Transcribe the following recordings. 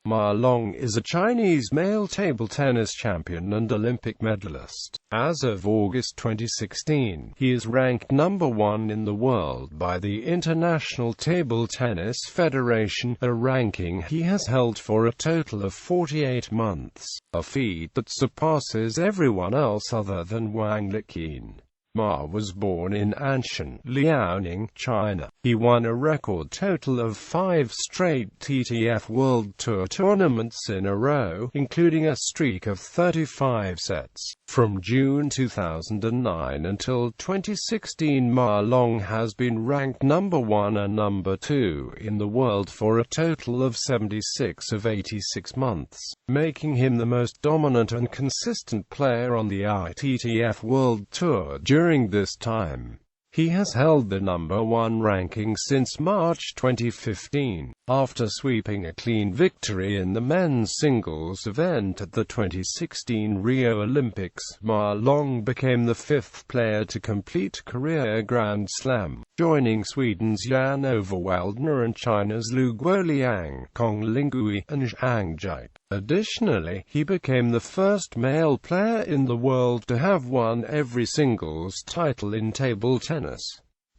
Ma Long is a Chinese male table tennis champion and Olympic medalist. As of August 2016, he is ranked number 1 in the world by the International Table Tennis Federation, a ranking he has held for a total of 48 months, a feat that surpasses everyone else other than Wang Liqin Ma was born in Anshan, Liaoning, China. He won a record total of 5 straight TTF World Tour tournaments in a row, including a streak of 35 sets. From June 2009 until 2016, Ma Long has been ranked number 1 and number 2 in the world for a total of 76 of 86 months, making him the most dominant and consistent player on the TTF World Tour during this time. He has held the number 1 ranking since March 2015, after sweeping a clean victory in the men's singles event at the 2016 Rio Olympics. Ma Long became the 5th player to complete career Grand Slam, joining Sweden's Jan-Ove Waldner and China's Lu Guoliang, Kong Lingui, and Zhang Jike. Additionally, he became the first male player in the world to have won every singles title in table tennis.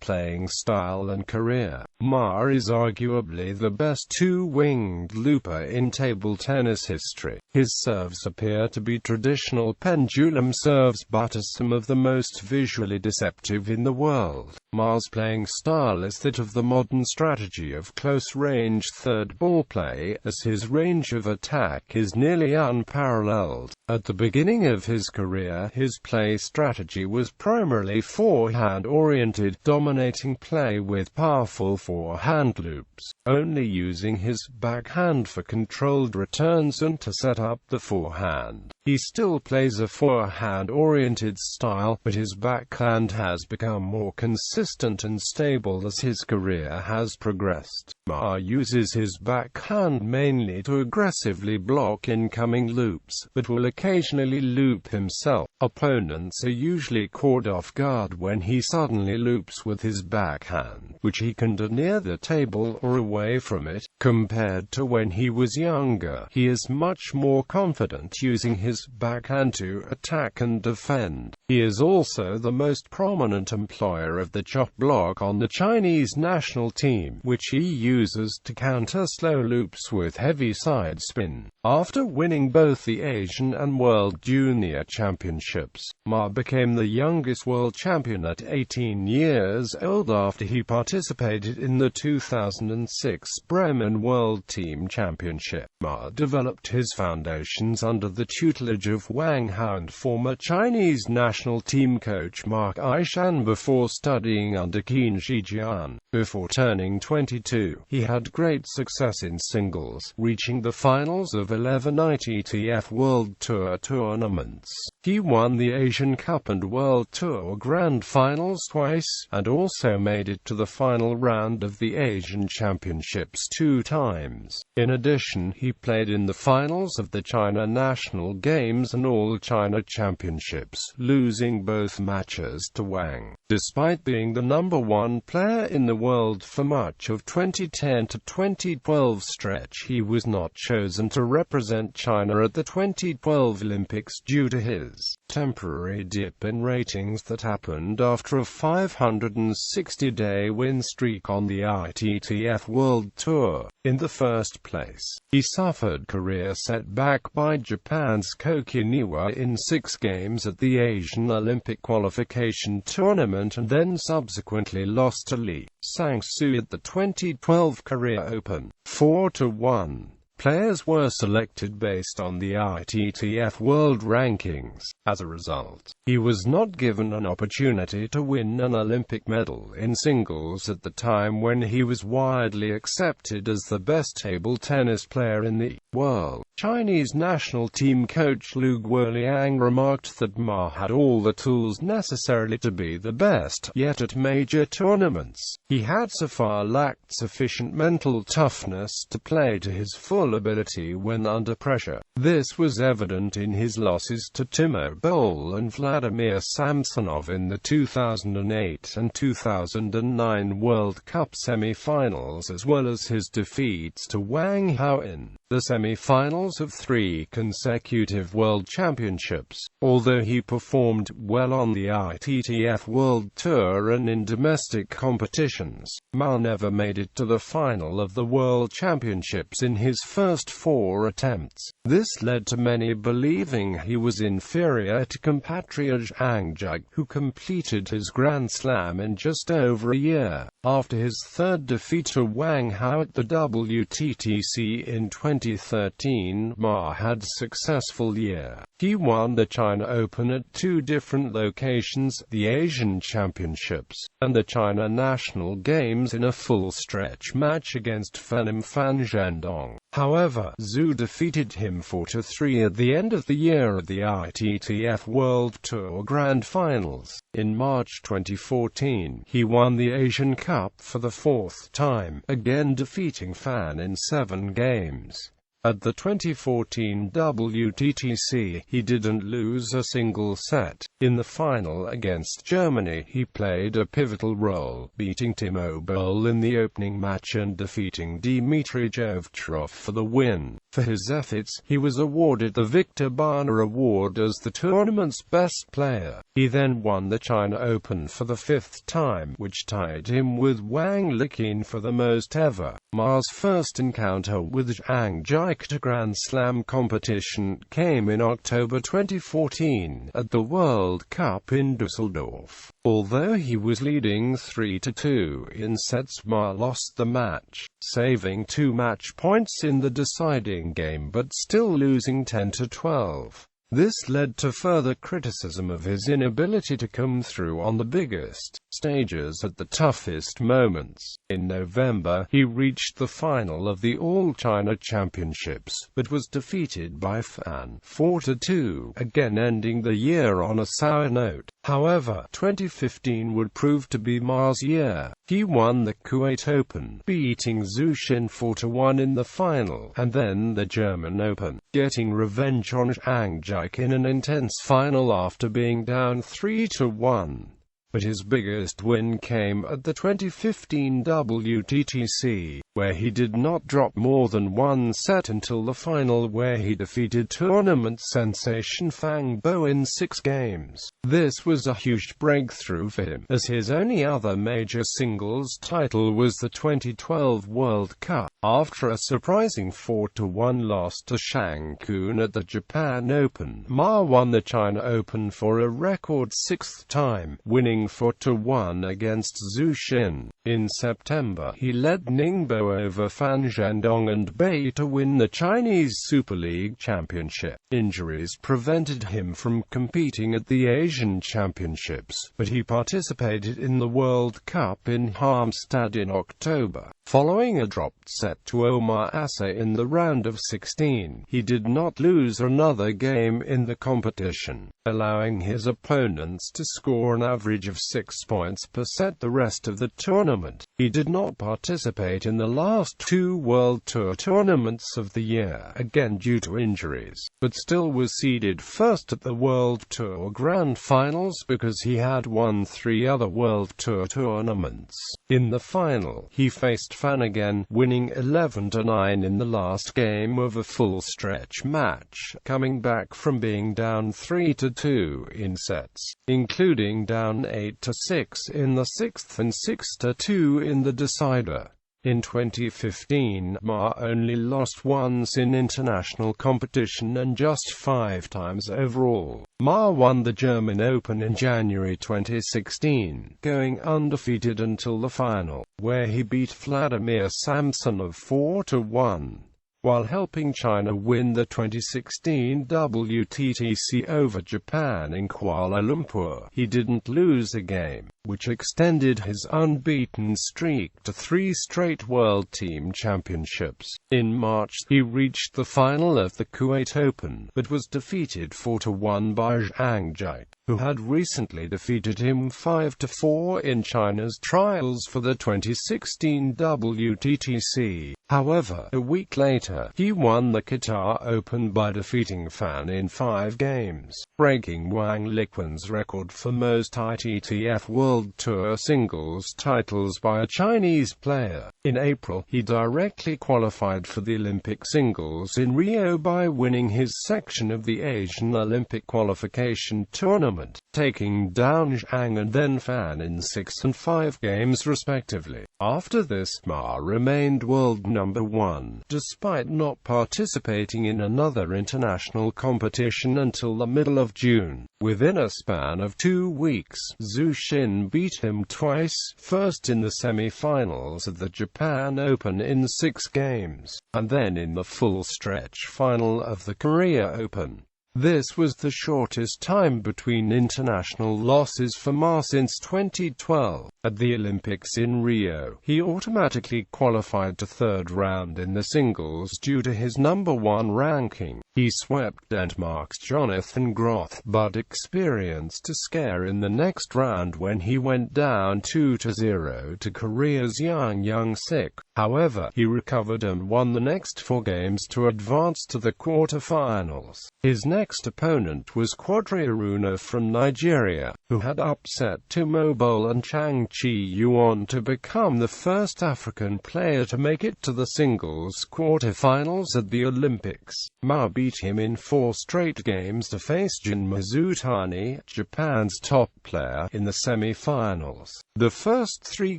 Playing style and career, Ma is arguably the best two-winged looper in table tennis history. His serves appear to be traditional pendulum serves but are some of the most visually deceptive in the world. Ma's playing style is that of the modern strategy of close-range third ball play, as his range of attack is nearly unparalleled. At the beginning of his career, his play strategy was primarily forehand-oriented, dominating play with powerful forehand loops, only using his backhand for controlled returns and to set up the forehand. He still plays a forehand-oriented style, but his backhand has become more consistent and stable as his career has progressed. Ma uses his backhand mainly to aggressively block incoming loops, but will occasionally loop himself. Opponents are usually caught off guard when he suddenly loops with his backhand, which he can do near the table or away from it. Compared to when he was younger, he is much more confident using his backhand to attack and defend. He is also the most prominent employer of the chop block on the Chinese national team, which he uses to counter slow loops with heavy side spin. After winning both the Asian and World Junior Championships, Ma became the youngest world champion at 18 years old after he participated in the 2006 Bremen World Team Championship. Ma developed his foundations under the tutelage of Wang He and former Chinese national team coach Mark Anshan before studying under Qin Shijian. Before turning 22, he had great success in singles, reaching the finals of 11 TTF World Tour tournaments. He won the Asian Cup and World Tour Grand Finals twice, and also made it to the final round of the Asian Championships 2 times. In addition, he played in the finals of the China National Games and All China Championships, losing both matches to Wang. Despite being the number 1 player in the world for much of 2010 to 2012 stretch, he was not chosen to represent China at the 2012 Olympics due to his temporary dip in ratings that happened after a 560-day win streak on the TTF World Tour. In the first place, he suffered career setback by Japan's Koki Niwa in 6 games at the Asian Olympic qualification tournament and then subsequently lost to Lee Sang-soo at the 2012 Korea Open, 4-1. Players were selected based on the TTF World Rankings. As a result, he was not given an opportunity to win an Olympic medal in singles at the time when he was widely accepted as the best table tennis player in the world. Chinese national team coach Lu Guoliang remarked that Ma had all the tools necessarily to be the best, yet at major tournaments, he had so far lacked sufficient mental toughness to play to his full ability when under pressure. This was evident in his losses to Timo Boll and Vladimir Samsonov in the 2008 and 2009 World Cup semi-finals, as well as his defeats to Wang He in the semi-finals of 3 consecutive World Championships. Although he performed well on the TTF World Tour and in domestic competitions, Ma never made it to the final of the World Championships in his first 4 attempts. This led to many believing he was inferior to compatriot Zhang Jike, who completed his Grand Slam in just over a year. After his third defeat to Wang He at the WTTC in 2013, Ma had a successful year. He won the China Open at 2 different locations, the Asian Championships, and the China National Games in a full-stretch match against Fan Zhendong. However, Zhu defeated him 4-3 at the end of the year at the TTF World Tour Grand Finals. In March 2014, he won the Asian Cup for the 4th time, again defeating Fan in 7 games. At the 2014 WTTC, he didn't lose a single set. In the final against Germany, he played a pivotal role, beating Timo Boll in the opening match and defeating Dmitry Jovcharov for the win. For his efforts, he was awarded the Victor Bana Award as the tournament's best player. He then won the China Open for the 5th time, which tied him with Wang Liqin for the most ever. Ma's first encounter with Zhang Jike to Grand Slam competition came in October 2014, at the World Cup in Düsseldorf. Although he was leading 3-2 in sets, Ma lost the match, saving 2 match points in the deciding game but still losing 10-12. This led to further criticism of his inability to come through on the biggest stages at the toughest moments. In November, he reached the final of the All-China Championships, but was defeated by Fan 4-2, again ending the year on a sour note. However, 2015 would prove to be Ma's year. He won the Kuwait Open, beating Zhu Xin 4-1 in the final, and then the German Open, getting revenge on Zhang Jike in an intense final after being down 3-1. But his biggest win came at the 2015 WTTC, where he did not drop more than 1 set until the final, where he defeated tournament sensation Fang Bo in 6 games. This was a huge breakthrough for him, as his only other major singles title was the 2012 World Cup. After a surprising 4-1 loss to Shang Kun at the Japan Open, Ma won the China Open for a record 6th time, winning 4-1 against Zhu Xin. In September, he led Ningbo over Fan Zhendong and Bai to win the Chinese Super League Championship. Injuries prevented him from competing at the Asian Championships, but he participated in the World Cup in Halmstad in October. Following a dropped set to Omar Asa in the round of 16, he did not lose another game in the competition, allowing his opponents to score an average of 6 points per set the rest of the tournament. He did not participate in the last 2 World Tour tournaments of the year, again due to injuries, but still was seeded first at the World Tour Grand Finals because he had won 3 other World Tour tournaments. In the final, he faced Fan again, winning 11-9 in the last game of a full-stretch match, coming back from being down 3-2 in sets, including down 8-6 in the 6th and 6-2 in the decider. In 2015, Ma only lost once in international competition and just 5 times overall. Ma won the German Open in January 2016, going undefeated until the final, where he beat Vladimir Samsonov 4-1. While helping China win the 2016 WTTC over Japan in Kuala Lumpur, he didn't lose a game, which extended his unbeaten streak to 3 straight World Team Championships. In March, he reached the final of the Kuwait Open, but was defeated 4-1 by Zhang Jike, who had recently defeated him 5-4 in China's trials for the 2016 WTTC. However, a week later, he won the Qatar Open by defeating Fan in 5 games, breaking Wang Liqin's record for most ITTF World World Tour singles titles by a Chinese player. In April, he directly qualified for the Olympic singles in Rio by winning his section of the Asian Olympic qualification tournament, taking down Zhang and then Fan in 6 and 5 games respectively. After this, Ma remained world number 1, despite not participating in another international competition until the middle of June. Within a span of 2 weeks, Zhu Xin beat him twice, first in the semi-finals of the Japan Open in 6 games, and then in the full-stretch final of the Korea Open. This was the shortest time between international losses for Ma since 2012. At the Olympics in Rio, he automatically qualified to third round in the singles due to his number 1 ranking. He swept Denmark's Jonathan Groth, but experienced a scare in the next round when he went down 2-0 to Korea's Yang Sik. However, he recovered and won the next 4 games to advance to the quarterfinals. His next opponent was Quadriaruna from Nigeria, who had upset Tumobol and Chang Chi-yuan to become the first African player to make it to the singles quarterfinals at the Olympics. Ma beat him in 4 straight games to face Jin Mizutani, Japan's top player, in the semi-finals. The first 3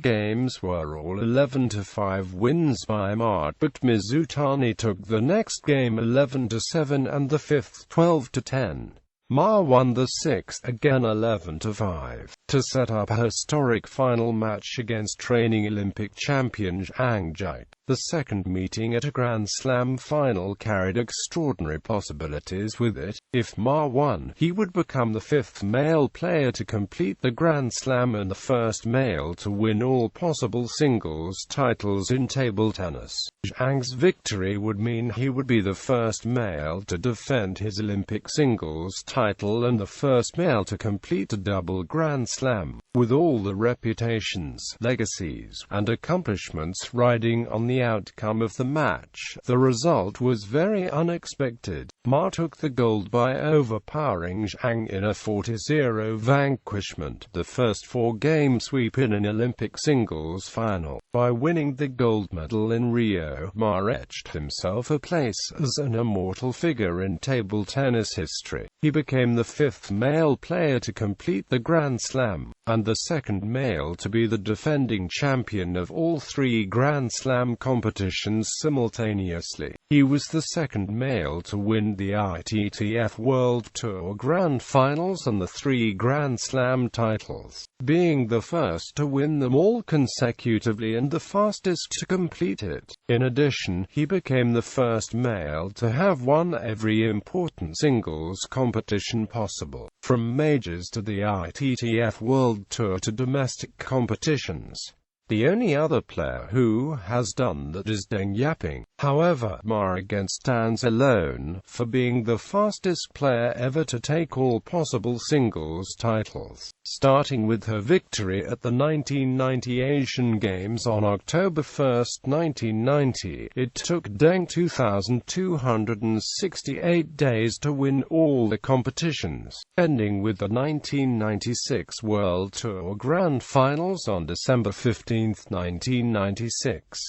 games were all 11-5 wins by Ma, but Mizutani took the next game 11-7 and the 5th 12-10. Ma won the 6th, again 11-5, to set up a historic final match against reigning Olympic champion Zhang Jike. The second meeting at a Grand Slam final carried extraordinary possibilities with it. If Ma won, he would become the 5th male player to complete the Grand Slam and the first male to win all possible singles titles in table tennis. Zhang's victory would mean he would be the first male to defend his Olympic singles title and the first male to complete a double Grand Slam. With all the reputations, legacies, and accomplishments riding on the outcome of the match, the result was very unexpected. Ma took the gold by overpowering Zhang in a 4-0 vanquishment, the first 4-game sweep in an Olympic singles final. By winning the gold medal in Rio, Ma etched himself a place as an immortal figure in table tennis history. He became the 5th male player to complete the Grand Slam, and the 2nd male to be the defending champion of all 3 Grand Slam competitions simultaneously. He was the 2nd male to win the TTF World Tour Grand Finals and the 3 Grand Slam titles, being the first to win them all consecutively and the fastest to complete it. In addition, he became the first male to have won every important singles competition possible, from majors to the TTF World Tour to domestic competitions. The only other player who has done that is Deng Yaping. However, Ma stands alone for being the fastest player ever to take all possible singles titles. Starting with her victory at the 1990 Asian Games on October 1, 1990, it took Deng 2,268 days to win all the competitions, ending with the 1996 World Tour Grand Finals on December 15, 1996.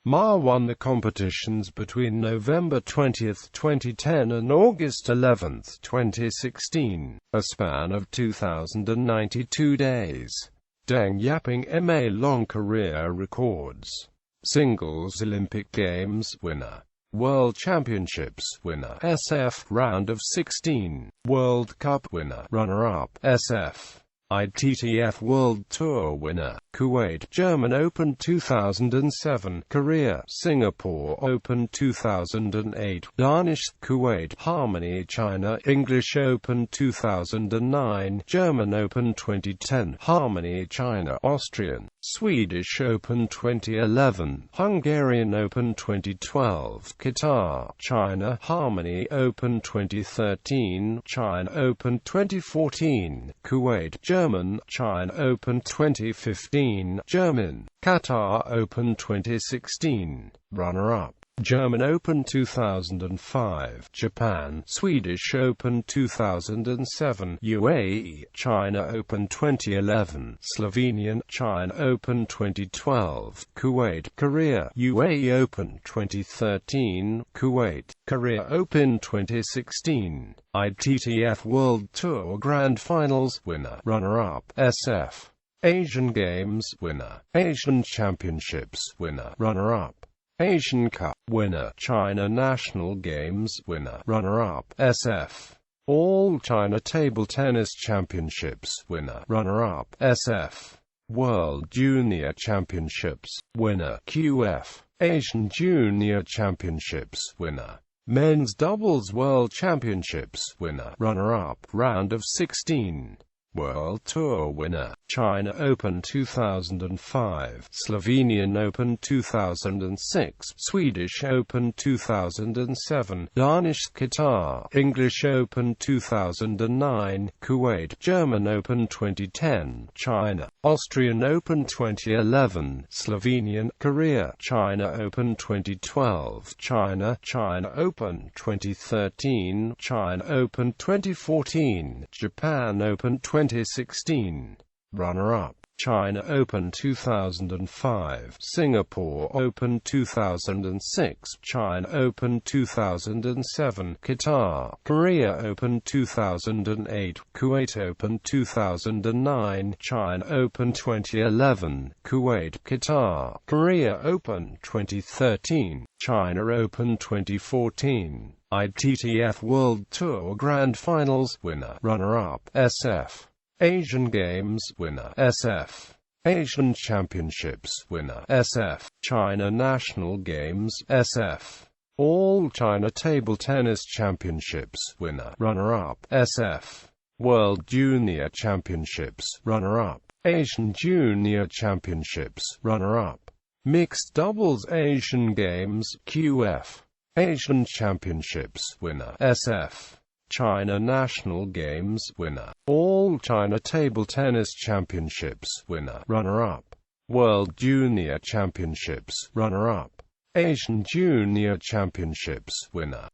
Ma won the competitions between November 20, 2010 and August 11, 2016, a span of 2,092 days. Deng Yaping Ma long career records. Singles Olympic Games winner. World Championships winner SF round of 16. World Cup winner runner-up SF. ITTF World Tour winner, Kuwait German Open 2007, Korea Singapore Open 2008, Danish Kuwait Harmony China English Open 2009, German Open 2010, Harmony China Austrian, Swedish Open 2011, Hungarian Open 2012, Qatar China Harmony Open 2013, China Open 2014, Kuwait German China Open 2015, German Qatar Open 2016, runner-up. German Open 2005, Japan, Swedish Open 2007, UAE, China Open 2011, Slovenian, China Open 2012, Kuwait, Korea, UAE Open 2013, Kuwait, Korea Open 2016, ITTF World Tour Grand Finals, winner, runner-up, SF. Asian Games, winner, Asian Championships, winner, runner-up. Asian Cup, winner, China National Games, winner, runner-up, SF. All China Table Tennis Championships, winner, runner-up, SF. World Junior Championships, winner, QF. Asian Junior Championships, winner. Men's Doubles World Championships, winner, runner-up, round of 16. World Tour winner, China Open 2005, Slovenian Open 2006, Swedish Open 2007, Danish Qatar, English Open 2009, Kuwait, German Open 2010, China, Austrian Open 2011, Slovenian, Korea, China Open 2012, China Open 2013, China Open 2014, Japan Open 2016. Runner-up, China Open 2005, Singapore Open 2006, China Open 2007, Qatar, Korea Open 2008, Kuwait Open 2009, China Open 2011, Kuwait, Qatar, Korea Open 2013, China Open 2014, ITTF World Tour Grand Finals, winner, runner-up, SF. Asian Games, winner, SF. Asian Championships, winner, SF. China National Games, SF. All China Table Tennis Championships, winner, runner-up, SF. World Junior Championships, runner-up. Asian Junior Championships, runner-up. Mixed Doubles Asian Games, QF. Asian Championships, winner, SF. China National Games, winner. All China Table Tennis Championships, winner, runner-up. World Junior Championships, runner-up. Asian Junior Championships, winner.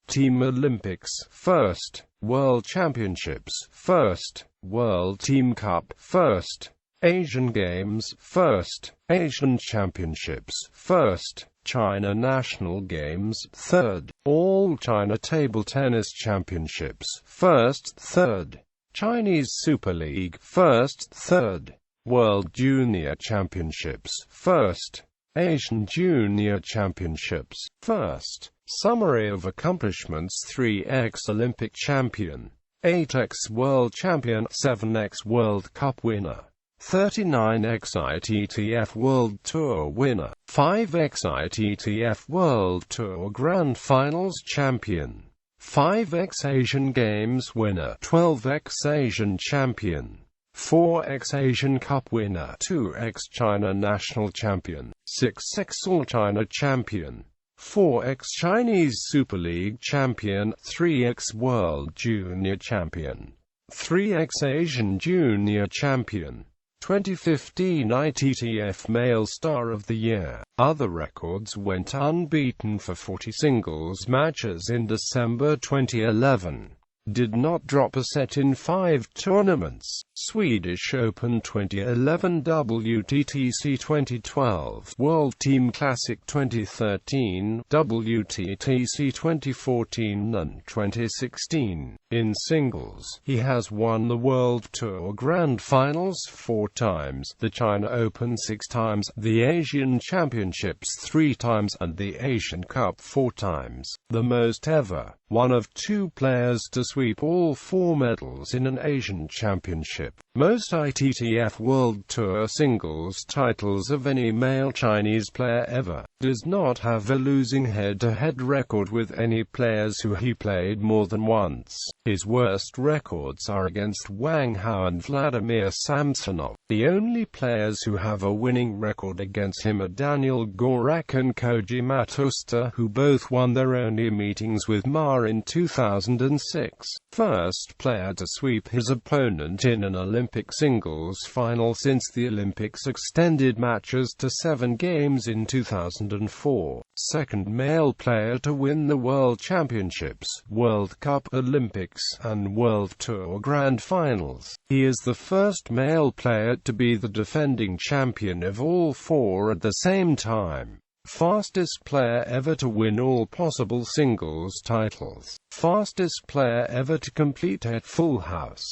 Team Olympics, first. World Championships, first. World Team Cup, first. Asian Games, first. Asian Championships, first. China National Games, third. All China Table Tennis Championships, first, third. Chinese Super League, first, third. World Junior Championships, first. Asian Junior Championships, first. Summary of accomplishments: 3x Olympic champion, 8x World Champion, 7x World Cup winner, 39x ITTF World Tour winner, 5x ITTF World Tour Grand Finals champion, 5x Asian Games winner, 12x Asian champion, 4x Asian Cup winner, 2x China National Champion, 6x All China Champion, 4x Chinese Super League Champion, 3x World Junior Champion, 3x Asian Junior Champion, 2015 ITTF Male Star of the Year. Other records: went unbeaten for 40 singles matches in December 2011. Did not drop a set in 5 tournaments. Swedish Open 2011, WTTC 2012, World Team Classic 2013, WTTC 2014 and 2016. In singles, he has won the World Tour Grand Finals 4 times, the China Open 6 times, the Asian Championships 3 times, and the Asian Cup 4 times. The most ever. One of 2 players to sweep all 4 medals in an Asian Championship. Most ITTF World Tour singles titles of any male Chinese player ever. Does not have a losing head-to-head record with any players who he played more than once. His worst records are against Wang He and Vladimir Samsonov. The only players who have a winning record against him are Daniel Gorak and Koji Matsuda, who both won their only meetings with Ma in 2006. First player to sweep his opponent in an Olympic Olympic singles final since the Olympics extended matches to 7 games in 2004. Second male player to win the World Championships, World Cup, Olympics, and World Tour Grand Finals. He is the first male player to be the defending champion of all 4 at the same time. Fastest player ever to win all possible singles titles. Fastest player ever to complete a full house.